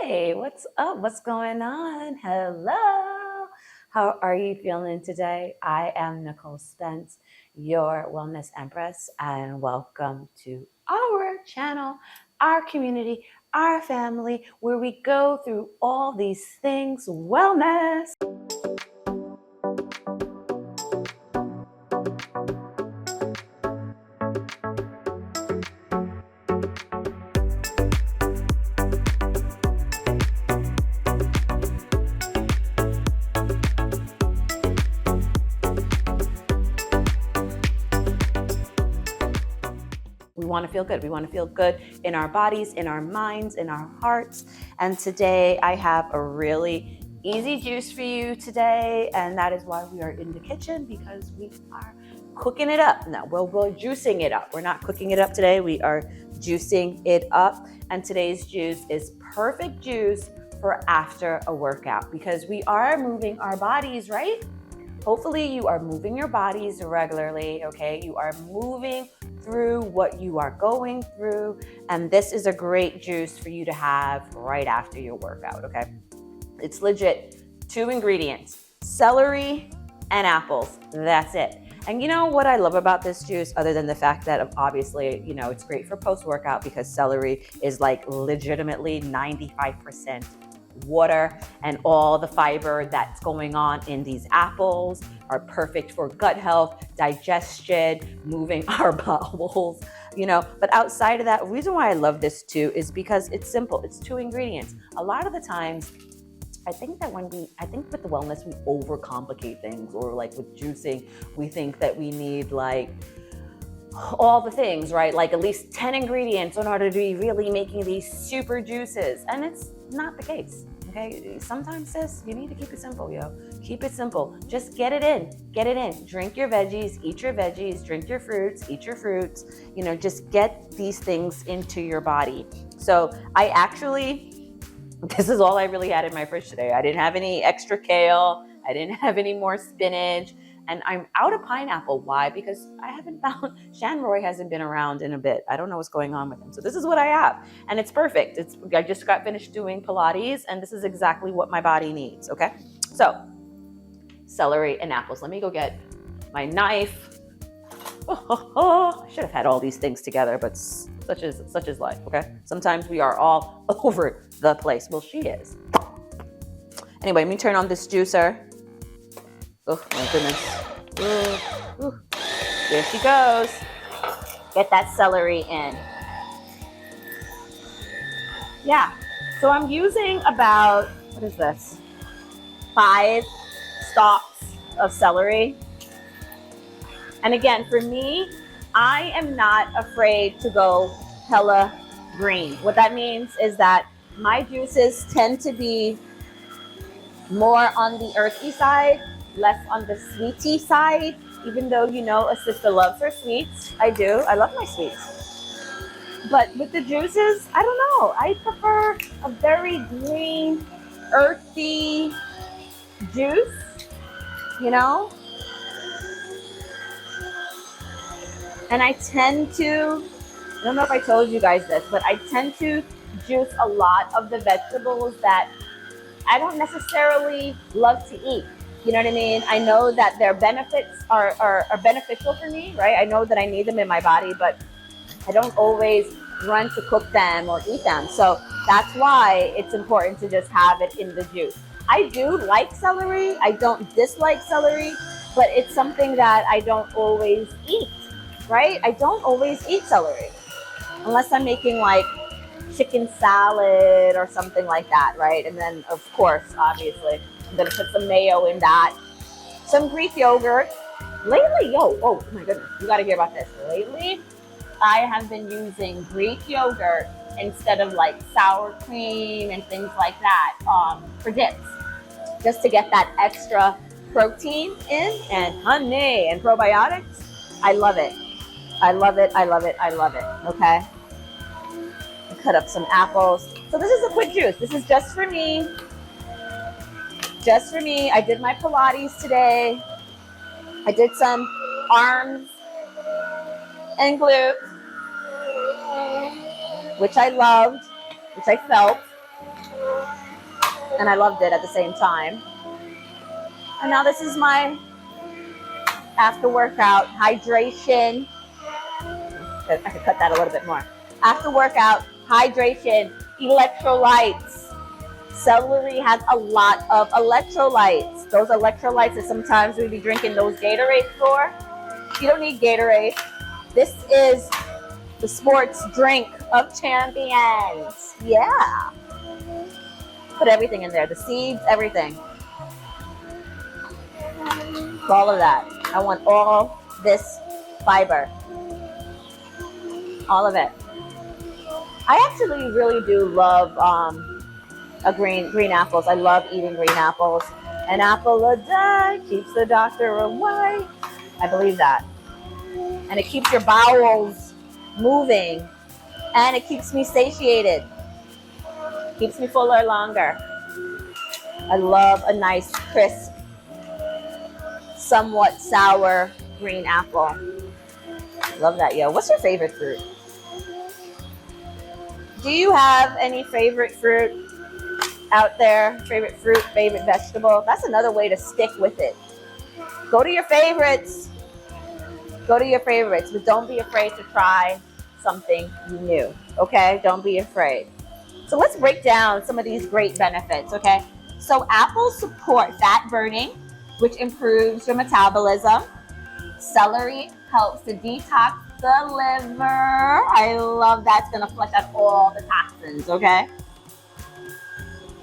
Hey, what's up? What's going on? Hello. How are you feeling today? I am Nicole Spence, your Wellness Empress, and welcome to our channel, our community, our family, where we go through all these things wellness. We want to feel good. We want to feel good in our bodies, in our minds, in our hearts. And today I have a really easy juice for you today. And that is why we are in the kitchen, because we are cooking it up. No, we're juicing it up. We're not cooking it up today. We are juicing it up. And today's juice is perfect juice for after a workout, because we are moving our bodies, right? Hopefully you are moving your bodies regularly, okay? You are moving through what you are going through, and this is a great juice for you to have right after your workout, okay? It's legit 2 ingredients, celery and apples. That's it. And you know what I love about this juice, other than the fact that obviously, it's great for post-workout, because celery is like legitimately 95% water, and all the fiber that's going on in these apples are perfect for gut health, digestion, moving our bowels, But outside of that, the reason why I love this too is because it's simple. It's 2 ingredients. A lot of the times, I think with the wellness, we overcomplicate things, or like with juicing, we think that we need like all the things, right? Like at least 10 ingredients in order to be really making these super juices. And it's not the case, okay? Sometimes, sis, you need to keep it simple, yo. Keep it simple. Just get it in. Get it in. Drink your veggies, eat your veggies, drink your fruits, eat your fruits. Just get these things into your body. So this is all I really had in my fridge today. I didn't have any extra kale. I didn't have any more spinach. And I'm out of pineapple. Why? Because I haven't found, Shanroy hasn't been around in a bit. I don't know what's going on with him. So this is what I have. And it's perfect. I just got finished doing Pilates, and this is exactly what my body needs, okay? So, celery and apples. Let me go get my knife. I should have had all these things together, but such is life, okay? Sometimes we are all over the place. Well, she is. Anyway, let me turn on this juicer. Oh my goodness. Ooh, ooh. There she goes. Get that celery in. Yeah. So I'm using about, 5 stalks of celery. And again, for me, I am not afraid to go hella green. What that means is that my juices tend to be more on the earthy side, less on the sweety side, even though, a sister loves her sweets. I do. I love my sweets. But with the juices, I don't know. I prefer a very green, earthy juice, And I tend to, I don't know if I told you guys this, but I tend to juice a lot of the vegetables that I don't necessarily love to eat. You know what I mean? I know that their benefits are beneficial for me, right? I know that I need them in my body, but I don't always run to cook them or eat them. So that's why it's important to just have it in the juice. I do like celery. I don't dislike celery, but it's something that I don't always eat, right? I don't always eat celery unless I'm making like chicken salad or something like that, right? And then, of course, obviously, I'm gonna put some mayo in that, some Greek yogurt. Lately, oh my goodness, you gotta hear about this. Lately, I have been using Greek yogurt instead of like sour cream and things like that for dips, just to get that extra protein in, and honey and probiotics. I love it. I love it. I love it. I love it. Okay. Cut up some apples. So this is a quick juice. This is just for me. Just for me. I did my Pilates today. I did some arms and glutes, which I loved, which I felt. and I loved it at the same time. And now this is my after workout hydration. I could cut that a little bit more. After workout hydration, electrolytes. Celery has a lot of electrolytes. Those electrolytes that sometimes we be drinking those Gatorades for. You don't need Gatorade. This is the sports drink of champions. Yeah. Put everything in there. The seeds, everything. All of that. I want all this fiber. All of it. I actually really do love green apples. I love eating green apples. An apple a day keeps the doctor away. I believe that. And it keeps your bowels moving. And it keeps me satiated. Keeps me fuller longer. I love a nice, crisp, somewhat sour green apple. Love that, yo. What's your favorite fruit? Do you have any favorite fruit out there? Favorite fruit, favorite vegetable? That's another way to stick with it. Go to your favorites. Go to your favorites, but don't be afraid to try something new, okay? Don't be afraid. So let's break down some of these great benefits, okay? So apples support fat burning, which improves your metabolism. Celery helps to detox the liver. I love that. It's going to flush out all the toxins, okay?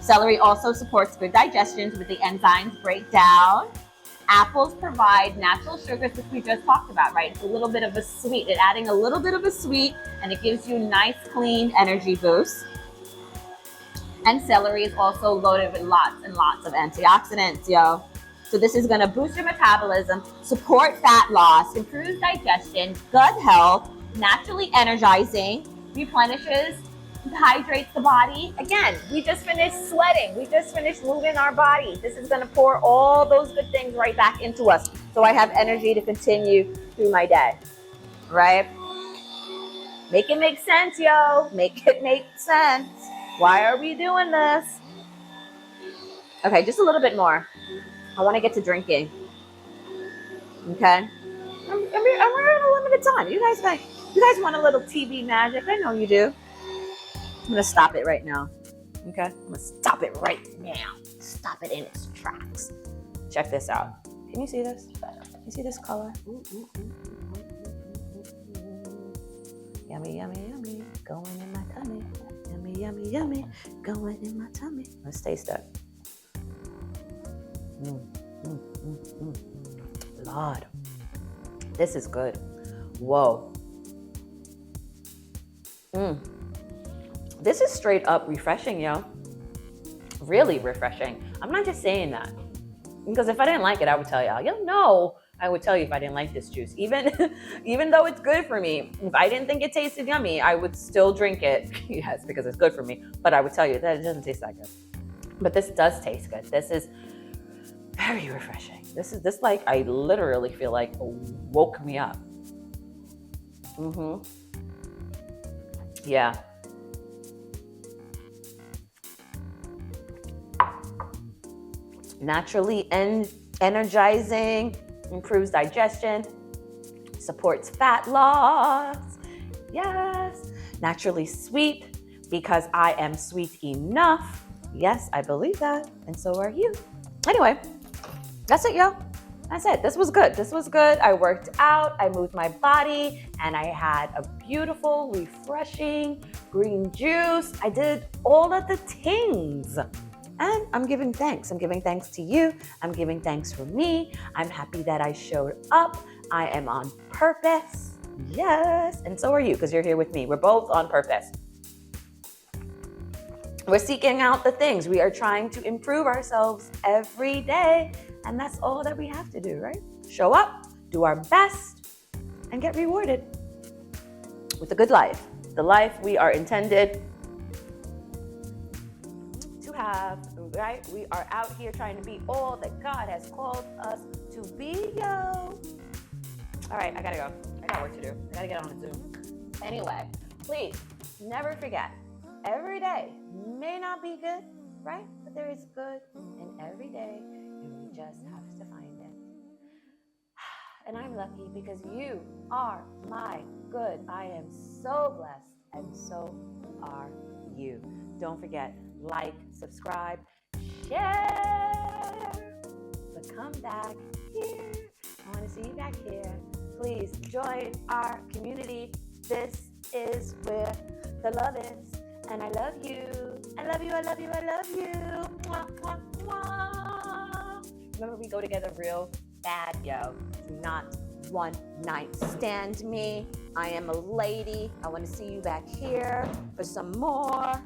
Celery also supports good digestion with the enzymes breakdown. Apples provide natural sugars, which we just talked about, right? It's a little bit of a sweet. It's adding a little bit of a sweet, and it gives you a nice, clean energy boost. And celery is also loaded with lots and lots of antioxidants, yo. So this is going to boost your metabolism, support fat loss, improve digestion, gut health, naturally energizing, replenishes, hydrates the body. Again, we just finished sweating. We just finished moving our body. This is going to pour all those good things right back into us. So I have energy to continue through my day, right? Make it make sense, yo. Make it make sense. Why are we doing this? Okay, just a little bit more. I want to get to drinking. Okay? We're in a limited time. You guys want a little TV magic? I know you do. I'm going to stop it right now. Okay? I'm going to stop it right now. Stop it in its tracks. Check this out. Can you see this? Can you see this color? Yummy, yummy, yummy. Going in my tummy. Yummy, yummy, yummy. Going in my tummy. Let's taste it. Lord, this is good. Whoa. This is straight up refreshing, yo. Really refreshing. I'm not just saying that. Because if I didn't like it, I would tell y'all. You'll know I would tell you if I didn't like this juice. Even though it's good for me, if I didn't think it tasted yummy, I would still drink it. Yes, because it's good for me. But I would tell you that it doesn't taste that good. But this does taste good. This is very refreshing. This like, I literally feel like woke me up. Yeah. Naturally energizing, improves digestion, supports fat loss. Yes. Naturally sweet, because I am sweet enough. Yes, I believe that. And so are you. Anyway, that's it, yo. That's it. This was good. This was good. I worked out, I moved my body, and I had a beautiful, refreshing green juice. I did all of the things. And I'm giving thanks. I'm giving thanks to you. I'm giving thanks for me. I'm happy that I showed up. I am on purpose. Yes. And so are you, because you're here with me. We're both on purpose. We're seeking out the things. We are trying to improve ourselves every day. And that's all that we have to do, right? Show up, do our best, and get rewarded with a good life. The life we are intended to have, right? We are out here trying to be all that God has called us to be, yo. All right, I gotta go. I got work to do. I gotta get on a Zoom. Anyway, please never forget, every day may not be good, right? But there is good in every day, and we just have to find it. And I'm lucky because you are my good. I am so blessed, and so are you. Don't forget, like, subscribe, share. But come back here. I want to see you back here. Please join our community. This is where the love is. And I love you. I love you. I love you. I love you. Mwah, mwah, mwah. Remember, we go together real bad, yo. Do not one night stand me. I am a lady. I want to see you back here for some more.